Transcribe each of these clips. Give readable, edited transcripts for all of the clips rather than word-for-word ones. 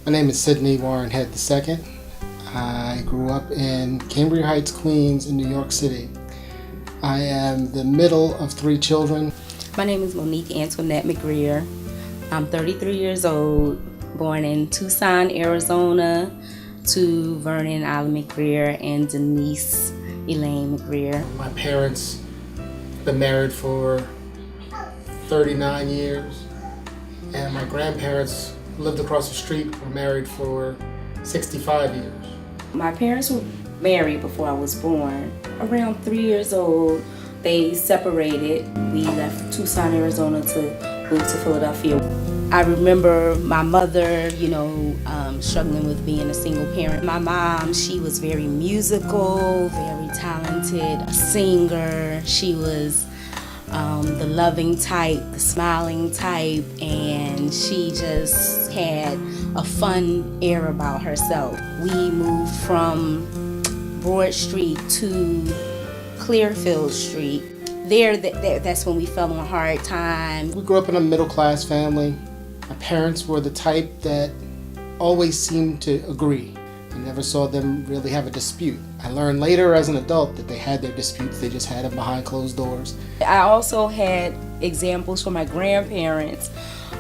My name is Sidney Warren Head II. I grew up in Cambria Heights, Queens, in New York City. I am the middle of 3 children. My name is Monique Antoinette McGreer. I'm 33 years old, born in Tucson, Arizona, to Vernon Allen McGreer and Denise Elaine McGreer. My parents have been married for 39 years, and my grandparents lived across the street, were married for 65 years. My parents were married before I was born. Around 3 years old, they separated. We left Tucson, Arizona to move to Philadelphia. I remember my mother, struggling with being a single parent. My mom, she was very musical, very talented, a singer. She was the loving type, the smiling type, and she just had a fun air about herself. We moved from Broad Street to Clearfield Street. That's when we fell on hard times. We grew up in a middle-class family. My parents were the type that always seemed to agree. I never saw them really have a dispute. I learned later as an adult that they had their disputes, they just had them behind closed doors. I also had examples from my grandparents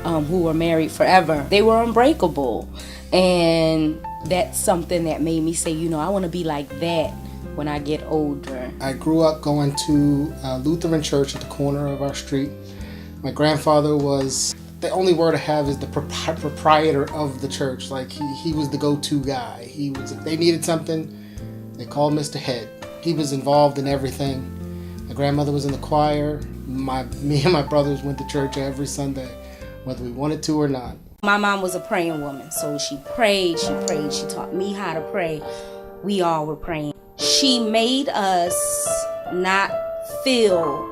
who were married forever. They were unbreakable, and that's something that made me say, I want to be like that when I get older. I grew up going to a Lutheran church at the corner of our street. My grandfather was, the only word I have is the proprietor of the church. Like he was the go-to guy. If they needed something, they called Mr. Head. He was involved in everything. My grandmother was in the choir. Me and my brothers went to church every Sunday, whether we wanted to or not. My mom was a praying woman, so she prayed, she taught me how to pray. We all were praying. She made us not feel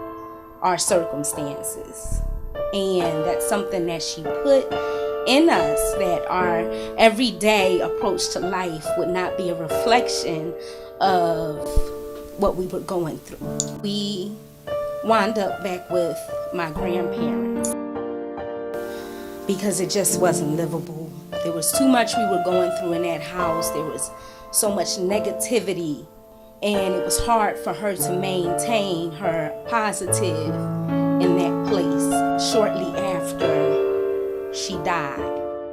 our circumstances. And that's something that she put in us, that our everyday approach to life would not be a reflection of what we were going through. We wound up back with my grandparents because it just wasn't livable. There was too much we were going through in that house. There was so much negativity, and it was hard for her to maintain her positive in that place shortly after she died.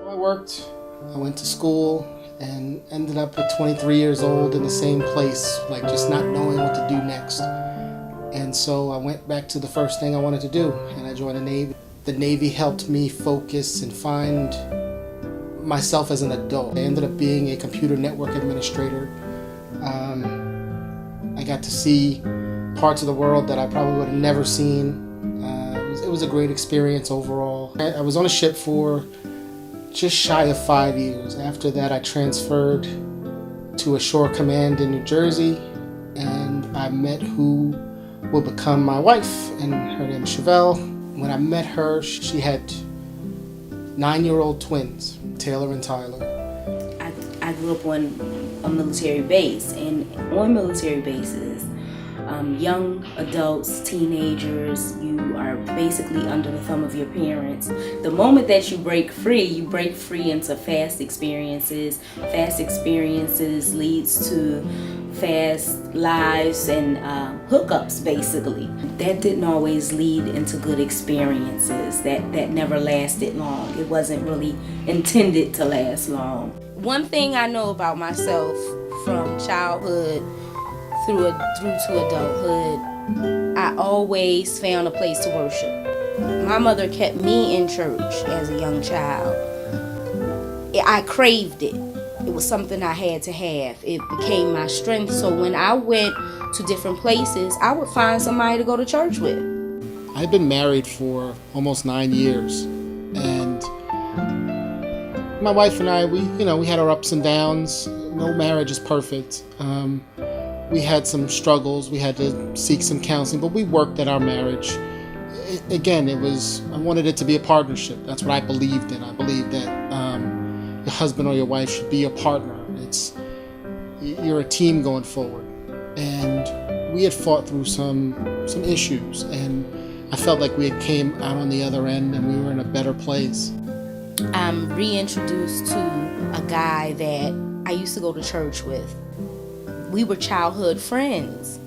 I worked, I went to school, and ended up at 23 years old in the same place, like just not knowing what to do next. And so I went back to the first thing I wanted to do, and I joined the Navy. The Navy helped me focus and find myself as an adult. I ended up being a computer network administrator. I got to see parts of the world that I probably would have never seen. It was a great experience overall. I was on a ship for just shy of 5 years. After that, I transferred to a shore command in New Jersey, and I met who will become my wife, and her name is Chevelle. When I met her, she had 9-year-old twins, Taylor and Tyler. I grew up on a military base, and on military bases, young adults, teenagers, you are basically under the thumb of your parents. The moment that you break free into fast experiences. Fast experiences leads to fast lives and hookups, basically. That didn't always lead into good experiences. That never lasted long. It wasn't really intended to last long. One thing I know about myself from childhood through to adulthood, I always found a place to worship. My mother kept me in church as a young child. I craved it. It was something I had to have. It became my strength. So when I went to different places, I would find somebody to go to church with. I've been married for almost 9 years, and my wife and I, we had our ups and downs. No marriage is perfect. We had some struggles. We had to seek some counseling, but we worked at our marriage. I wanted it to be a partnership. That's what I believed in. I believed that your husband or your wife should be a partner. You're a team going forward. And we had fought through some issues, and I felt like we had came out on the other end and we were in a better place. I'm reintroduced to a guy that I used to go to church with. We were childhood friends.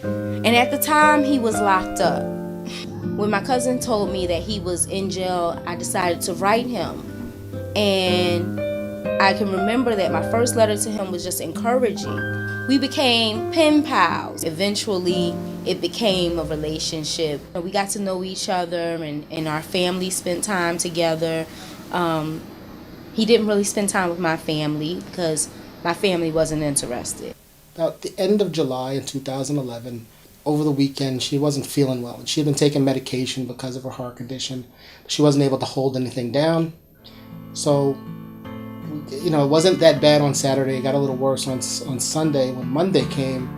And at the time, he was locked up. When my cousin told me that he was in jail, I decided to write him. And I can remember that my first letter to him was just encouraging. We became pen pals. Eventually, it became a relationship. We got to know each other, and our family spent time together. He didn't really spend time with my family because my family wasn't interested. About the end of July in 2011, over the weekend, she wasn't feeling well. She had been taking medication because of her heart condition. She wasn't able to hold anything down. So, it wasn't that bad on Saturday. It got a little worse on Sunday. When Monday came,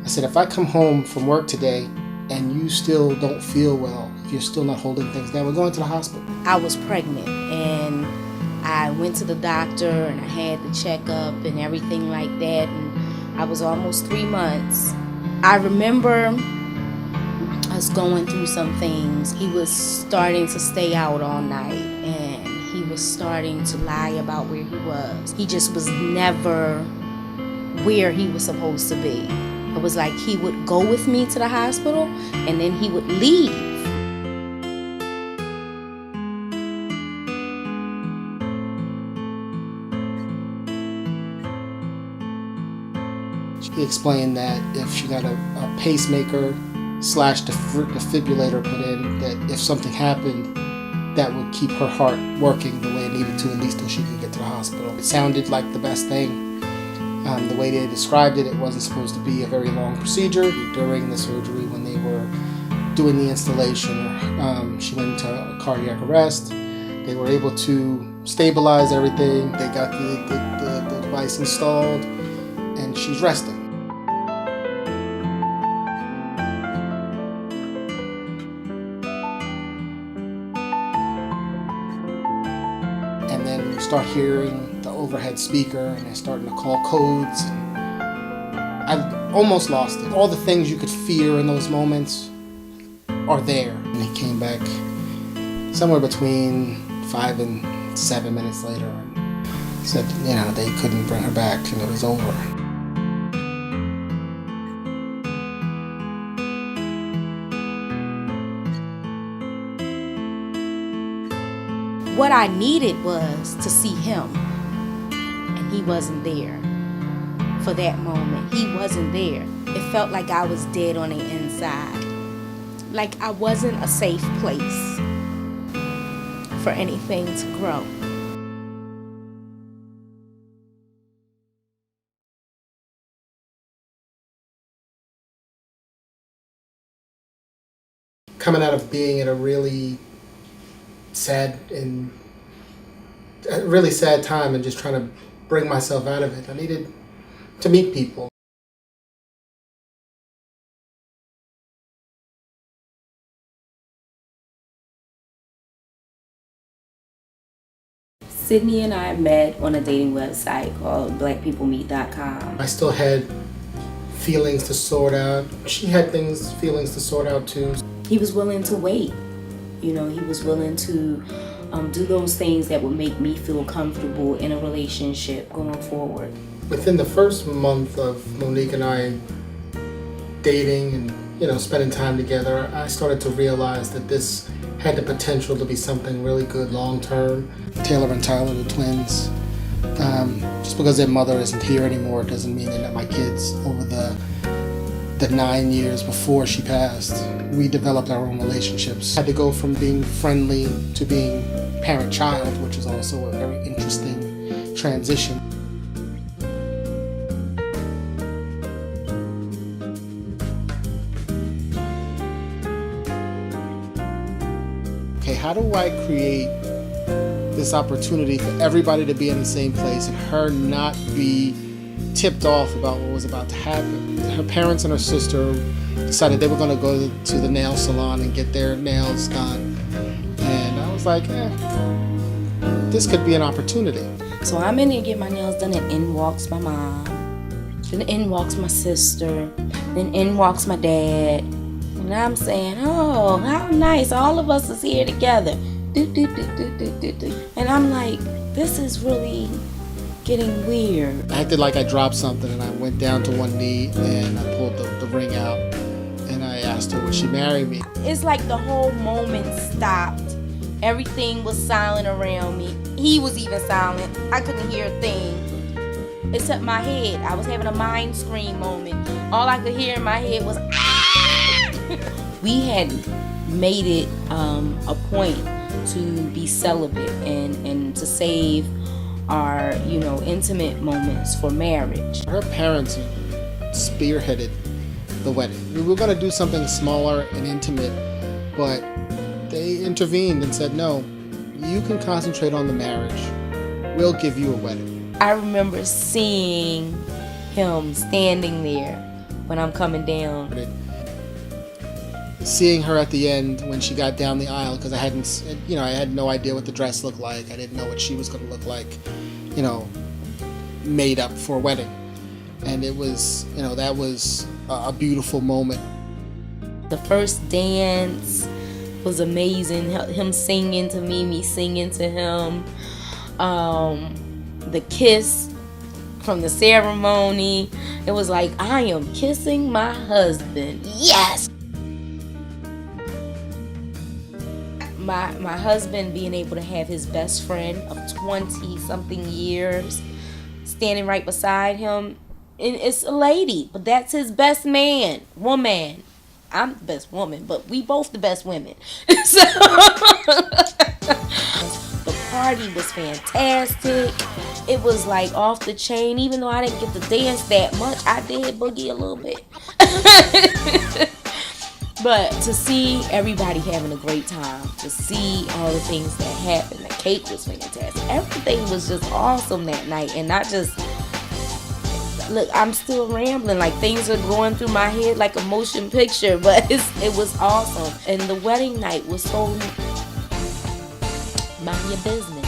I said, if I come home from work today and you still don't feel well, if you're still not holding things down, we're going to the hospital. I was pregnant, and I went to the doctor, and I had the checkup and everything like that, and I was almost 3 months. I remember us going through some things. He was starting to stay out all night, and he was starting to lie about where he was. He just was never where he was supposed to be. It was like he would go with me to the hospital, and then he would leave. He explained that if she got a pacemaker / defibrillator put in, that if something happened, that would keep her heart working the way it needed to, at least till she could get to the hospital. It sounded like the best thing. The way they described it, it wasn't supposed to be a very long procedure. During the surgery, when they were doing the installation, she went into a cardiac arrest. They were able to stabilize everything. They got the device installed, and she's resting. And then you start hearing the overhead speaker, and they're starting to call codes. I almost lost it. All the things you could fear in those moments are there. And he came back somewhere between 5 and 7 minutes later and said, they couldn't bring her back and it was over. What I needed was to see him, and he wasn't there for that moment. He wasn't there. It felt like I was dead on the inside, like I wasn't a safe place for anything to grow. Coming out of being at a really sad time and just trying to bring myself out of it, I needed to meet people. Sydney and I met on a dating website called blackpeoplemeet.com. I still had feelings to sort out. She had feelings to sort out too. He was willing to wait. He was willing to do those things that would make me feel comfortable in a relationship going forward. Within the first month of Monique and I dating and spending time together, I started to realize that this had the potential to be something really good long term. Taylor and Tyler, the twins, just because their mother isn't here anymore doesn't mean they're not my kids. Over the 9 years before she passed, we developed our own relationships. I had to go from being friendly to being parent-child, which is also a very interesting transition. Okay, how do I create this opportunity for everybody to be in the same place and her not be tipped off about what was about to happen? Her parents and her sister decided they were going to go to the nail salon and get their nails done. And I was like, this could be an opportunity. So I'm in there to get my nails done, and in walks my mom. Then in walks my sister. Then in walks my dad. And I'm saying, oh, how nice. All of us is here together. And I'm like, this is really getting weird. I acted like I dropped something, and I went down to one knee, and I pulled the ring out, and I asked her, would she marry me? It's like the whole moment stopped. Everything was silent around me. He was even silent. I couldn't hear a thing except my head. I was having a mind scream moment. All I could hear in my head was ah! We had made it a point to be celibate and to save our, intimate moments for marriage. Her parents spearheaded the wedding. We were going to do something smaller and intimate, but they intervened and said, no, you can concentrate on the marriage. We'll give you a wedding. I remember seeing him standing there when I'm coming down. Seeing her at the end when she got down the aisle, because I had no idea what the dress looked like. I didn't know what she was going to look like, made up for a wedding. And it was, that was a beautiful moment. The first dance was amazing. Him singing to me singing to him. The kiss from the ceremony. It was like, I am kissing my husband. Yes! My husband being able to have his best friend of 20-something years standing right beside him. And it's a lady, but that's his best woman. I'm the best woman, but we both the best women. So the party was fantastic. It was like off the chain. Even though I didn't get to dance that much, I did boogie a little bit. But to see everybody having a great time, to see all the things that happened, the cake was fantastic. Everything was just awesome that night. And not just, look, I'm still rambling, like things are going through my head like a motion picture, but it was awesome. And the wedding night was so mind your business.